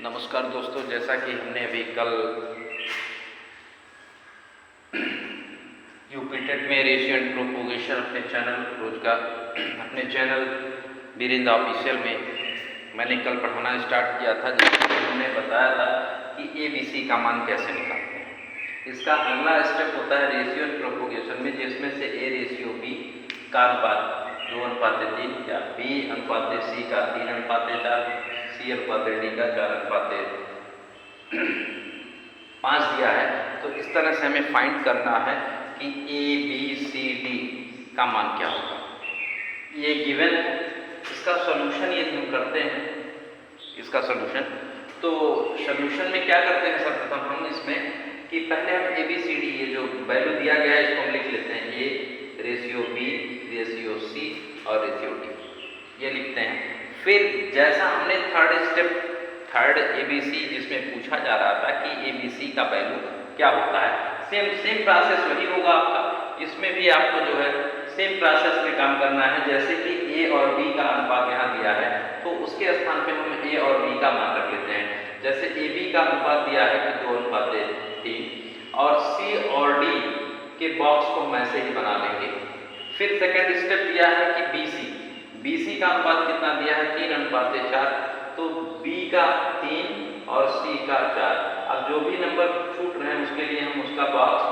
नमस्कार दोस्तों, जैसा कि हमने अभी कल यूपी टेट में रेशियो एंड प्रोपोगेशन अपने चैनल अपने चैनल वीरेंद्र ऑफिशियल में मैंने कल पढ़ाना स्टार्ट किया था, जिसमें हमने बताया था कि ABC का मान कैसे निकालते हैं। इसका अगला स्टेप होता है रेशियो एंड प्रोपोगेशन में, जिसमें से A रेशियो B का अनुपात 2:3 या B/C का 3:4, C/D का 4:5 दिया है। तो इस तरह से हमें फाइंड करना है कि ABCD का मान क्या होगा। ये गिवन है। इसका सॉल्यूशन यदि हम करते हैं, इसका सॉल्यूशन में क्या करते हैं, सर्वप्रथम हम इसमें कि पहले हम ABCD ये जो वैल्यू दिया गया है इसको हम लिख लेते हैं। A ratio B ratio C और रेशियो D, ये लिखते हैं। फिर जैसा हमने थर्ड ABC जिसमें पूछा जा रहा था कि ABC का वैल्यू क्या होता है, सेम प्रोसेस वही होगा आपका। इसमें भी आपको जो है सेम प्रोसेस में काम करना है। जैसे कि A और B का अनुपात यहाँ दिया है, तो उसके स्थान पे हम A और B का मान रख लेते हैं। जैसे AB का अनुपात दिया है कि 2:3 और C और D के बॉक्स को हम ऐसे ही बना लेंगे। फिर सेकंड स्टेप दिया है कि BC का अनुपात कितना दिया है, 3:4, तो B का 3 और C का 4। अब जो भी नंबर छूट रहे हैं उसके लिए हम उसका बॉक्स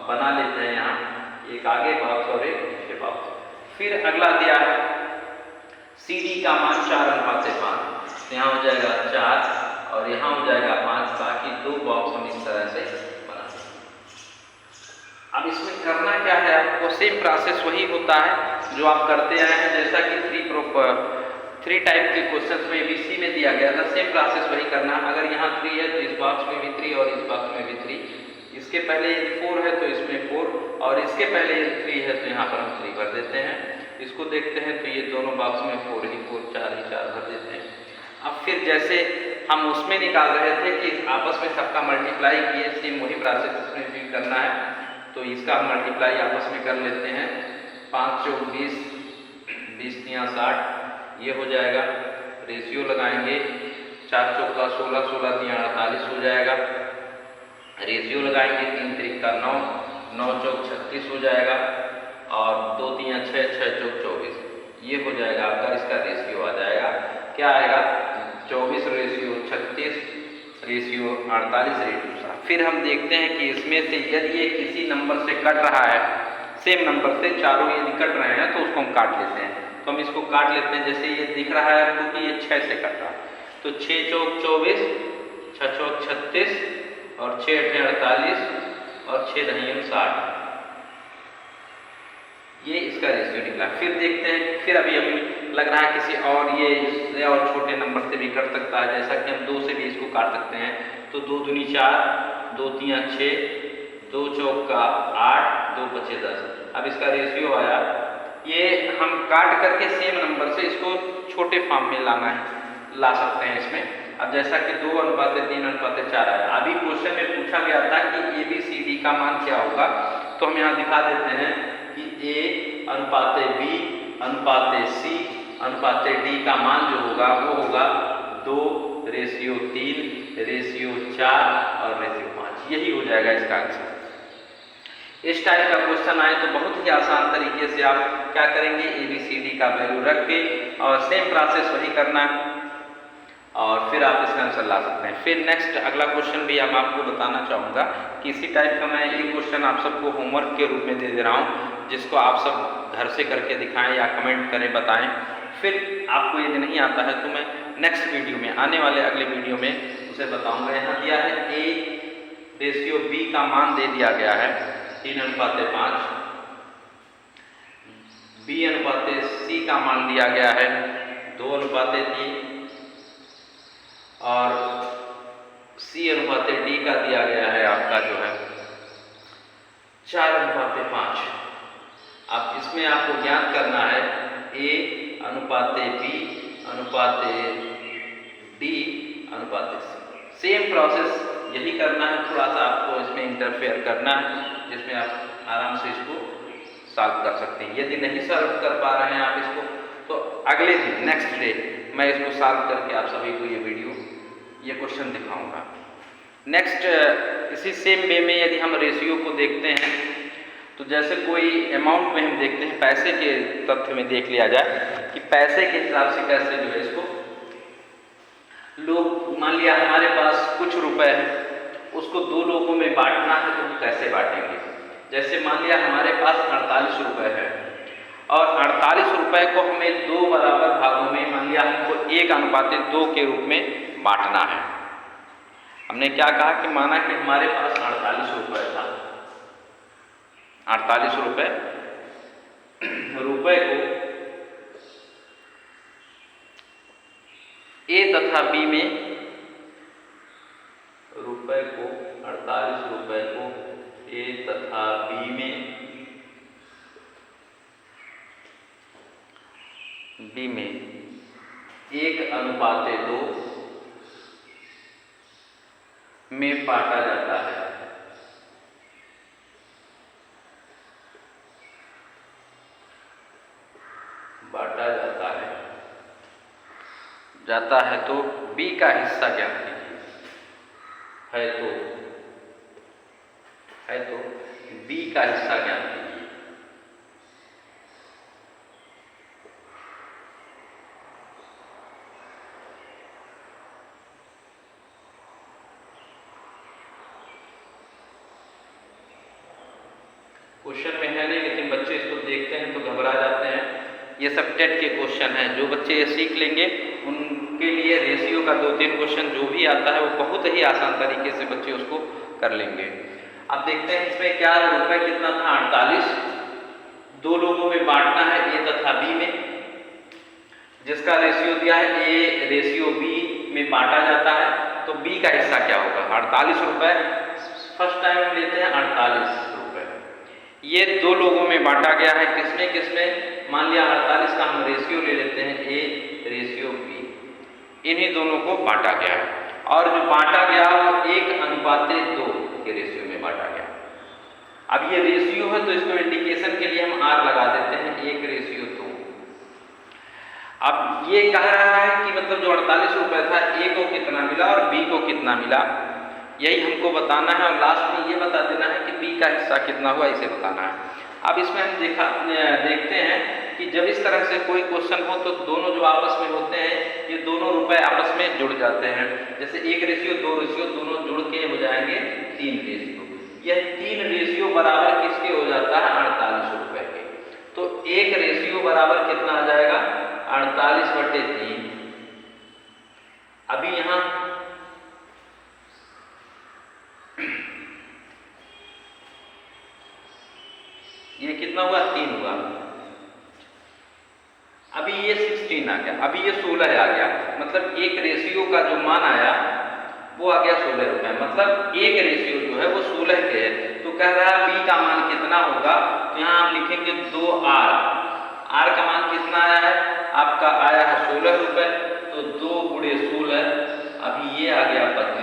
बना लेते हैं, यहाँ एक आगे बॉक्स और एक पीछे बॉक्स। फिर अगला दिया है CD का मान 4:5, यहाँ हो जाएगा 4 और यहाँ हो जाएगा 5। बाकी दो बॉक्स हम इस तरह से बना देंगे। अब इसमें करना क्या है, आपको सेम प्रोसेस वही होता है जो आप करते आए हैं। जैसा कि थ्री टाइप के क्वेश्चंस में ABC में दिया गया था, सेम प्रोसेस वही करना है। अगर यहाँ 3 है तो इस बॉक्स में भी 3 और इस बॉक्स में भी 3। इसके पहले 4 है तो इसमें 4 और इसके पहले 3 है तो यहाँ पर हम 3 भर देते हैं। इसको देखते हैं तो ये दोनों बॉक्स में 4 ही 4, 4 ही 4 भर देते हैं। अब फिर जैसे हम उसमें निकाल रहे थे कि आपस में सबका मल्टीप्लाई किए, सेम वही प्रोसेस इसमें भी करना है। तो इसका मल्टीप्लाई आपस में कर लेते हैं। 5 चौक 20, 20 तियाँ 60, ये हो जाएगा। रेशियो लगाएंगे, 4 चौका 16, 16 तियाँ 48 हो जाएगा। रेशियो लगाएंगे, 3 त्रिका 9, 9 चौक 36 हो जाएगा और 2 तियाँ 6, 6 चौक 24, ये हो जाएगा आपका। इसका रेशियो आ जाएगा, क्या आएगा, 24 रेशियो 36 रेशियो 48 रेशियो 7। फिर हम देखते हैं कि इसमें से यदि ये किसी नंबर से कट रहा है, सेम नंबर से चारों यदि कट रहे हैं तो उसको हम काट लेते हैं। तो हम इसको काट लेते हैं। जैसे ये दिख रहा है आपको कि ये 6 से कट रहा है, तो 6 चौक 24, 6 चौक 36 और 6 अठे 48 और 6 दहियों 60, ये इसका रेशियो निकला। फिर देखते हैं, फिर अभी हमें लग रहा है किसी और ये इससे और छोटे नंबर से भी कट सकता है। जैसा कि हम 2 से भी इसको काट सकते हैं। तो 2 दूनी 4, 2 तियाँ 6, 2 चौका 8, 2 पचे 10। अब इसका रेशियो आया। ये हम काट करके सेम नंबर से इसको छोटे फॉर्म में ला सकते हैं इसमें। अब जैसा कि 2:3:4 आया। अभी क्वेश्चन में पूछा गया था कि ABCD का मान क्या होगा, तो हम यहाँ दिखा देते हैं कि A/B/C/D का मान जो होगा वो होगा 2 रेशियो 3 रेशियो 4 और रेशियो 5। यही हो जाएगा इसका आंसर। इस टाइप का क्वेश्चन आए तो बहुत ही आसान तरीके से आप क्या करेंगे, ABCD का वैल्यू रख के और सेम प्रोसेस वही करना और फिर आप इसका आंसर ला सकते हैं। फिर नेक्स्ट अगला क्वेश्चन भी अब आपको बताना चाहूँगा कि इसी टाइप का मैं ये क्वेश्चन आप सबको होमवर्क के रूप में दे रहा हूँ, जिसको आप सब घर से करके दिखाएं या कमेंट करें, बताएं। फिर आपको यदि नहीं आता है तो मैं नेक्स्ट वीडियो में, आने वाले अगले वीडियो में उसे बताऊँगा। यहाँ दिया है A रेशियो B का मान दे दिया गया है 3:5, B/C का मान दिया गया है 2:3 और C/D का दिया गया है आपका जो है 4:5। अब इसमें आपको ज्ञात करना है A/B/D/C। सेम प्रोसेस यही करना है, थोड़ा सा आपको इसमें इंटरफेयर करना है, जिसमें आप आराम से इसको सॉल्व कर सकते हैं। यदि नहीं सॉल्व कर पा रहे हैं आप इसको, तो अगले दिन नेक्स्ट डे मैं इसको सॉल्व करके आप सभी को ये वीडियो ये क्वेश्चन दिखाऊंगा। नेक्स्ट, इसी सेम वे में यदि हम रेशियो को देखते हैं तो जैसे कोई अमाउंट में हम देखते हैं, पैसे के तथ्य में देख लिया जाए कि पैसे के हिसाब से कैसे जो है इसको लोग, मान लिया हमारे पास कुछ रुपए है, उसको दो लोगों में बांटना है तो कैसे बांटेंगे। जैसे मान लिया हमारे पास 48 रुपये है और 48 रुपये को हमें दो बराबर भागों में, मान लिया हमको 1:2 के रूप में बांटना है। हमने क्या कहा कि माना कि हमारे पास 48 रुपये था, 48 रुपये को ए तथा बी में, रुपये को 48 रुपये को ए तथा बी में 1:2 में बांटा जाता है। तो बी का हिस्सा ज्ञात कीजिए। है तो बी का हिस्सा ज्ञात कीजिए। क्वेश्चन में है नहीं, लेकिन बच्चे इसको देखते हैं तो घबरा जाते हैं। ये सब टेट के क्वेश्चन हैं, जो बच्चे ये सीख लेंगे उनके लिए रेशियो का 2-3 क्वेश्चन जो भी आता है वो बहुत ही आसान तरीके से बच्चे उसको कर लेंगे। अब देखते हैं इसमें क्या रुपए कितना था, 48, दो लोगों में बांटना है ए तथा बी में, जिसका रेशियो दिया है ए रेशियो बी में बांटा जाता है। तो बी का हिस्सा क्या होगा, 48 रुपये। फर्स्ट टाइम हम लेते हैं 48 रुपये, ये दो लोगों में बांटा गया है। किसमें किसमें, मान लिया 48 का हम रेशियो ले लेते हैं ए रेशियो बी, इन्हीं दोनों को बांटा गया है और जो बांटा गया वो 1:2 के रेशियो में बांटा गया। अब ये रेशियो है तो इसको इंडिकेशन के लिए हम आर लगा देते हैं, 1:2। अब ये कह रहा है कि मतलब जो 48 रुपये था, ए को कितना मिला और बी को कितना मिला, यही हमको बताना है और लास्ट में ये बता देना है कि बी का हिस्सा कितना हुआ, इसे बताना है। अब इसमें हम देखते हैं कि जब इस तरह से कोई क्वेश्चन हो तो दोनों जो आपस में होते हैं, ये दोनों रुपए आपस में जुड़ जाते हैं। जैसे 1 रेशियो 2 रेशियो दोनों जुड़ के हो जाएंगे 3 रेशियो। यह 3 रेशियो बराबर किसके हो जाता है, 48 रुपये के। तो 1 रेशियो बराबर कितना आ जाएगा, 48/3। अभी यहाँ ये कितना हुआ, 3 हुआ। अभी ये 16 आ गया, अभी ये 16 आ गया, मतलब 1 रेशियो का जो मान आया वो आ गया 16 रुपये। मतलब 1 रेशियो जो है वो 16 के है। तो कह रहा है बी का मान कितना होगा, तो यहाँ हम लिखेंगे 2R। आर का मान कितना आया है, आपका आया है 16 रुपये, तो 2 × 16, अभी ये आ गया 25।